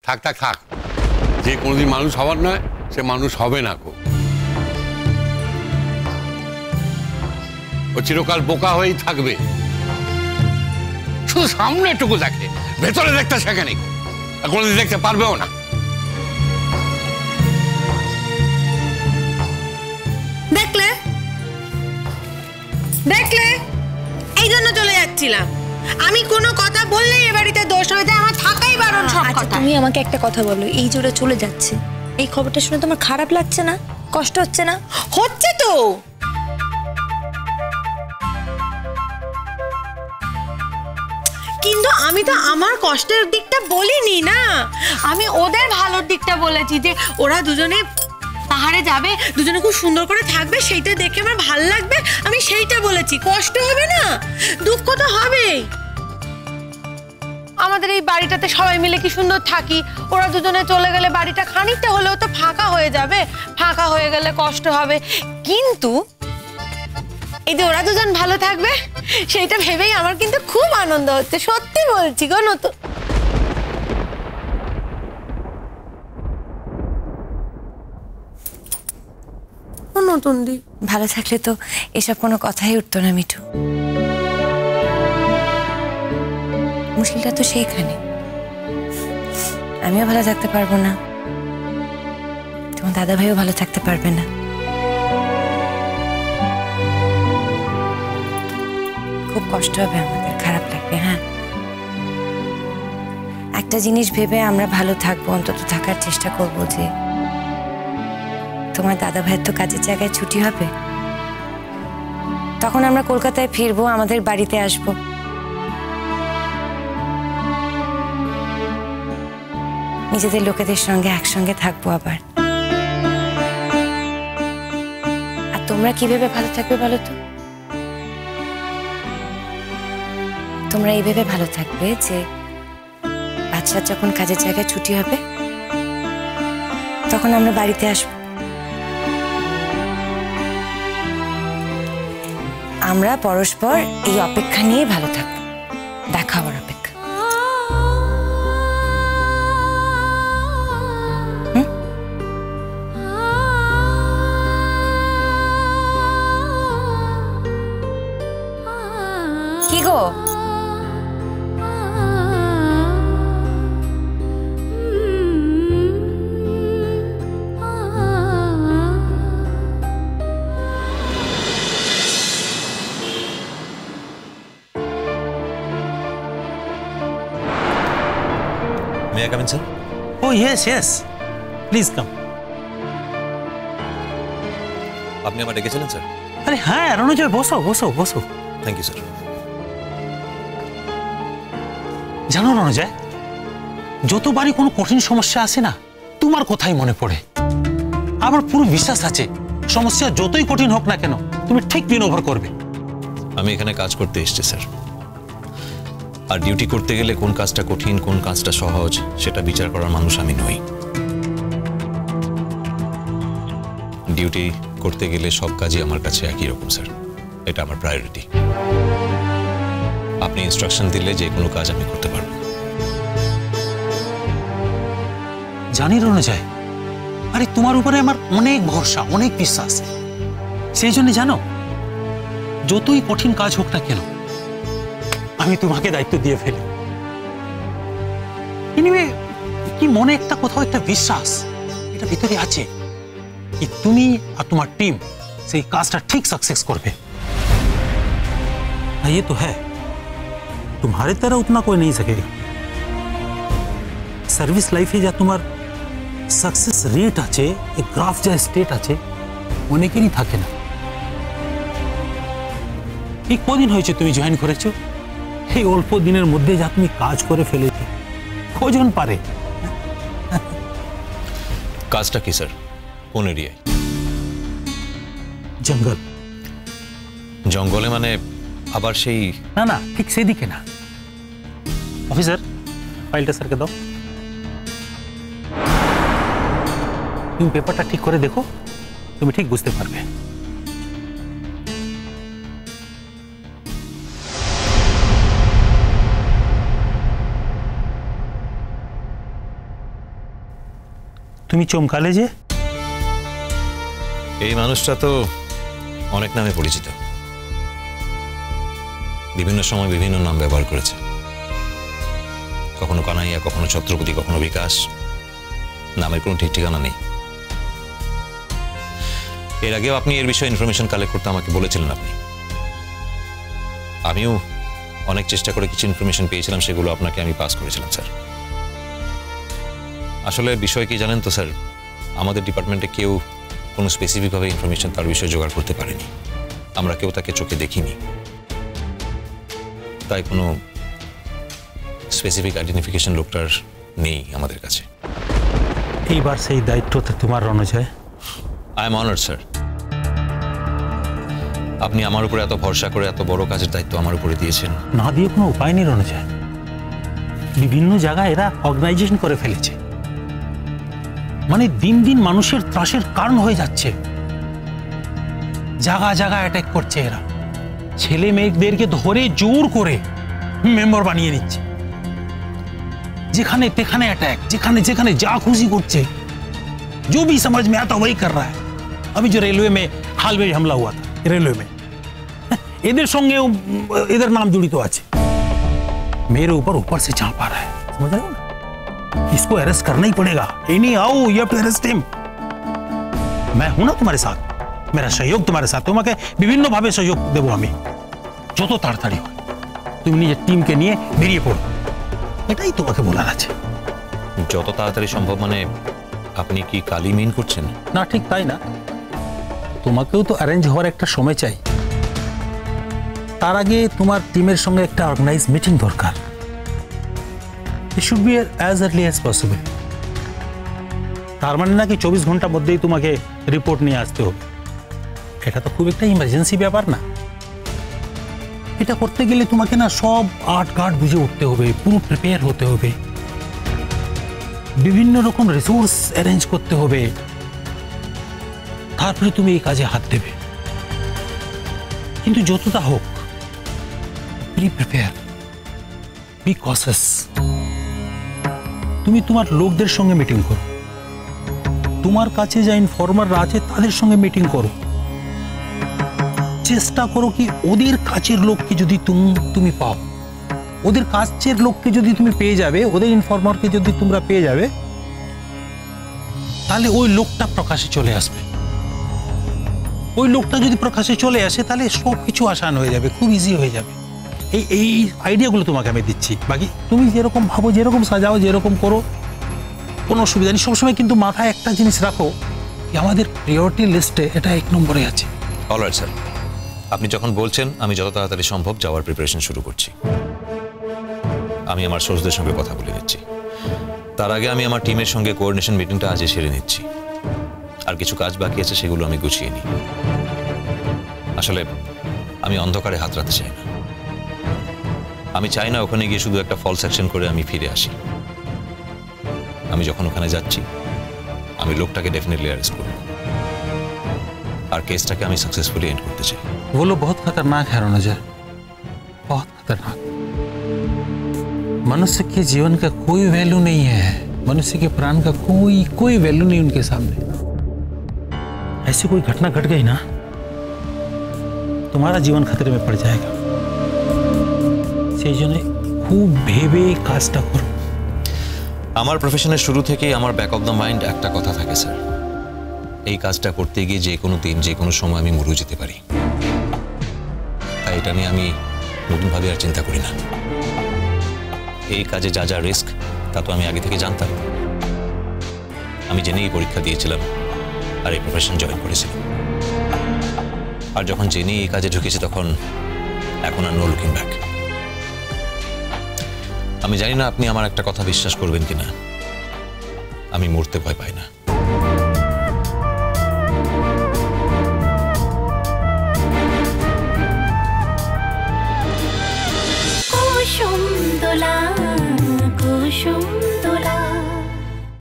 থাক থাক থাক, যে কোনোদিন মানুষ হবার নয় সে মানুষ হবে না গো। ও চিরকাল বোকা হয়েই থাকবে, শুধু সামনে টুকু দেখে, ভেতরে দেখতে শেখে নেই, আর কোনোদিন দেখতে পারবেও না। দেখলে দেখলে এই জন্য চলে যাচ্ছিলাম। আমি কোনো কথা বললেই এ বাড়িতে দোষ হয়ে যায়, আমার থাকাই বারণ সব কথা। তুমি আমাকে একটা কথা বলো, এই জোরে চলে যাচ্ছে, এই খবরটা শুনে তোমার খারাপ লাগছে না? কষ্ট হচ্ছে না? হচ্ছে তো। কিন্তু আমি তো আমার কষ্টের দিকটা বলিনি না, আমি ওদের ভালোর দিকটা বলেছি, যে ওরা দুজনে পাহাড়ে যাবে, দুজনে খুব সুন্দর করে থাকবে, সেইটা দেখে আমার ভালো লাগবে, আমি সেইটা বলেছি। কষ্ট হবে না, দুঃখ তো হবেই। আমাদের এই বাড়িটাতে সবাই মিলে কি সুন্দর থাকি, ওরা দুজনে চলে গেলে বাড়িটা খানিকটা হলেও তো ফাঁকা হয়ে যাবে, ফাঁকা হয়ে গেলে কষ্ট হবে। কিন্তু এই যে ওরা দুজন ভালো থাকবে, সেইটা ভেবেই আমার কিন্তু খুব আনন্দ হচ্ছে, সত্যি বলছি গো। নতুন দি ভালো থাকলে তো এসব কোনো কথাই উঠতো না মিঠু। মুশকিলটা তো সেইখানে, আমিও ভালো থাকতে পারবো না, তোমার দাদা ভাইও ভালো থাকতে পারবে না। খুব কষ্ট হবে, আমাদের খারাপ লাগবে। হ্যাঁ, একটা জিনিস ভেবে আমরা ভালো থাকবো, অন্তত থাকার চেষ্টা করবো যে তোমার দাদা ভাইয়ের তো কাজের জায়গায় ছুটি হবে, তখন আমরা কলকাতায় ফিরবো, আমাদের বাড়িতে আসবো, নিজেদের লোকেদের সঙ্গে একসঙ্গে থাকবো আবার। আর তোমরা কিভাবে ভালো থাকবে বলো তো? তোমরা এইভাবে ভালো থাকবে যে বাচ্চার যখন কাজের জায়গায় ছুটি হবে তখন আমরা বাড়িতে আসবো, আমরা পরস্পর এই অপেক্ষা নিয়ে ভালো থাকবো, দেখা হওয়ার অপেক্ষা। কি গো, May I come in, sir? Oh, yes, yes. Please come. আপনি আমাকে ডেকেছিলেন স্যার? আরে হ্যাঁ রণজয়, বসো বসো বসো। Thank you sir. জানো রণজয়, যতবারই কোনো কঠিন সমস্যা আসে না, তোমার কথাই মনে পড়ে। আমার পুরো বিশ্বাস আছে সমস্যা যতই কঠিন হোক না কেন তুমি ঠিক উইন ওভার করবে। আমি এখানে কাজ করতে এসেছি স্যার, আর ডিউটি করতে গেলে কোন কাজটা কঠিন কোন কাজটা সহজ সেটা বিচার করার মানুষ আমি নই। ডিউটি করতে গেলে সব কাজই আমার কাছে একই রকম স্যার, এটা আমার প্রায়োরিটি। আপনি ইনস্ট্রাকশন দিলে যে কোনো কাজ আমি করতে পারবো। জানি রণজয়, আরে তোমার উপরে আমার অনেক ভরসা, অনেক বিশ্বাস। সেই জন্য জানো, যতই কঠিন কাজ হোক না কেন আমি তোমাকে দায়িত্ব দিয়ে ফেলি। এনিওয়ে, কি মনে একটা কোথাও একটা বিশ্বাস এটা ভিতরে আছে कि তুমি আর তোমার টিম সেই কাজটা ঠিক सक्सेस করবে। ये तो है, तुम्हारे तरह उतना कोई नहीं सकेगा। सर्विस लाइफে যা তোমার सक्सेस रेट আছে, एक গ্রাফ যা স্টেট আছে, অনেকেরই থাকে না। এই কদিন হয়েছে তুমি জয়েন করেছো, এই অল্প দিনের মধ্যে যা তুমি কাজ করে ফেলেছো, কজন পারে? কাজটা কি স্যার, কোন এরিয়ায়? জঙ্গল। জঙ্গলে মানে আবার সেই? না না, ঠিক সেদিকে না। অফিসার, ফাইলটা স্যারকে দাও। তুমি পেপারটা ঠিক করে দেখো, তুমি ঠিক বুঝতে পারবে। তুমি চমকালে যে? এই মানুষটা তো অনেক নামে পরিচিত, বিভিন্ন সময় বিভিন্ন নাম ব্যবহার করেছে, কখনো কানাইয়া, কখনো ছত্রপতি, কখনো বিকাশ। নামের কোনো ঠিক ঠিকানা নেই। এর আগেও আপনি এর বিষয়ে ইনফরমেশন কালেক্ট করতে আমাকে বলেছিলেন। আমিও অনেক চেষ্টা করে কিছু ইনফরমেশন পেয়েছিলাম, সেগুলো আপনাকে আমি পাস করেছিলাম স্যার। আসলে বিষয় কি জানেন তো স্যার, আমাদের ডিপার্টমেন্টে কেউ কোনো স্পেসিফিকভাবে ইনফরমেশন তার বিষয়ে জোগাড় করতে পারেনি। আমরা কেউ তাকে চোখে দেখিনি, তাই কোনো স্পেসিফিক আইডেন্টিফিকেশন লোকটার নেই আমাদের কাছে। এইবার সেই দায়িত্বটা তোমার Ranjoy. I am honoured sir. আপনি আমার উপরে এত ভরসা করে এত বড় কাজের দায়িত্ব আমার উপরে দিয়েছেন। না দিয়ে কোনো উপায় নেই রণজয়। বিভিন্ন জায়গায় এরা অর্গানাইজেশন করে ফেলেছে, মানে দিন দিন মানুষের ত্রাসের কারণ হয়ে যাচ্ছে। জায়গা জায়গা অ্যাটাক করছে এরা, ছেলে মেয়েদেরকে ধরে জোর করে মেম্বার বানিয়ে নিচ্ছে। যেখানে তেখানে অ্যাটাক, যেখানে যেখানে যা খুশি করছে, जो भी समझ में आता वही कर रहा है। अभी जो रेलवे में हाल में हमला हुआ था, रेलवे में इधर संगे इधर नाम जुड़ी तो আছে। मेरे ऊपर से चाप आ रहा है, समझ रहे हो ना? इसको अरेस्ट करना ही पड़ेगा। नहीं आओ, you have to arrest him. मैं हूं ना तुम्हारे साथ, मेरा सहयोग तुम्हारे साथ। তোমাকে বিভিন্ন ভাবে সহযোগ দেব আমি, যত তাড়াতাড়ি হয়। তুমি নিজের টিমকে নিয়ে বেরিয়ে পড়ো, এটাই তোমাকে বলার আছে। যত তাড়াতাড়ি সম্ভব মানে আপনি কি কালি মিন করছেন? না, ঠিক তাই না। তোমাকেও তো অ্যারেঞ্জ হওয়ার একটা সময় চাই। তার আগে তোমার টিমের সঙ্গে একটা অর্গানাইজ মিটিং দরকার। It should be as early as possible. তার মানে নাকি 24 ঘন্টার মধ্যেই তোমাকে রিপোর্ট নিয়ে আসতে হবে। এটা তো খুব একটা ইমার্জেন্সি ব্যাপার না। এটা করতে গেলে তোমাকে না সব আট গাট বুঝে উঠতে হবে, পুরো প্রিপেয়ার হতে হবে, বিভিন্ন রকম রিসোর্স অ্যারেঞ্জ করতে হবে, তারপরে তুমি এই কাজে হাত দেবে। কিন্তু যতটা হোক, বি প্রিপেয়ার, বি কসিয়াস। তুমি তোমার লোকদের সঙ্গে মিটিং করো, তোমার কাছে যা ইনফরমাররা আছে তাদের সঙ্গে মিটিং করো। চেষ্টা করো কি ওদের কাছের লোককে যদি তুমি পাও, ওদের কাছের লোককে যদি তুমি পেয়ে যাবে, ওদের ইনফরমারকে যদি তোমরা পেয়ে যাবে, তাহলে ওই লোকটা প্রকাশে চলে আসবে। ওই লোকটা যদি প্রকাশে চলে আসে তাহলে সব কিছু আসান হয়ে যাবে, খুব ইজি হয়ে যাবে। এই আইডিয়াগুলো তোমাকে আমি দিচ্ছি। বাকি তুমি যেরকম ভাবো, যেরকম সাজাও, যেরকম করো, কোনো অসুবিধা নেই। সবসময় কিন্তু মাথায় একটা জিনিস রাখো, আমাদের প্রায়োরিটি লিস্টে এটা 1 নম্বরে আছে। অলরাইট স্যার, আপনি যখন বলছেন আমি যত তাড়াতাড়ি সম্ভব যাওয়ার প্রিপারেশন শুরু করছি। আমি আমার সোর্সদের সঙ্গে কথা বলে নিচ্ছি। তার আগে আমি আমার টিমের সঙ্গে কোঅর্ডিনেশন মিটিংটা আজই সেরে নিচ্ছি। আর কিছু কাজ বাকি আছে, সেগুলো আমি গুছিয়ে নিই। আসলে আমি অন্ধকারে হাত রাখতে চাই না। আমি চাই না ওখানে গিয়ে শুধু একটা ফলস অ্যাকশন করে আমি ফিরে আসি। আমি যখন ওখানে যাচ্ছি, আমি লোকটাকে ডেফিনেটলি অ্যারেস্ট করব, আর কেসটাকে আমি सक्सेसफुली एंड करते चाहिए। वो लोग बहुत खतरनाक है रौनजय, बहुत खतरनाक। मनुष्य के जीवन का कोई वैल्यू नहीं है, मनुष्य के प्राण का कोई वैल्यू नहीं उनके सामने। ऐसी कोई घटना घट गई ना, तुम्हारा जीवन खतरे में पड़ जाएगा। সেই জন্য খুব ভেবে কাজটা করো। আমার প্রফেশনের শুরু থেকেই আমার ব্যাক অফ দ্য মাইন্ড একটা কথা থাকে স্যার, এই কাজটা করতে গিয়ে যে কোনো দিন, যে কোনো সময় আমি মরে যেতে পারি। তাই এটা নিয়ে আমি নতুনভাবে আর চিন্তা করি না। এই কাজে যা যা রিস্ক তা তো আমি আগে থেকে জানতাম। আমি জেনেই পরীক্ষা দিয়েছিলাম আর এই প্রফেশন জয়েন করেছিলাম। আর যখন জেনেই এই কাজে ঢুকেছি, তখন এখন আর নো লুকিং ব্যাক। আমি জানি না আপনি আমার একটা কথা বিশ্বাস করবেন কিনা, আমি মরতে ভয় পাই না।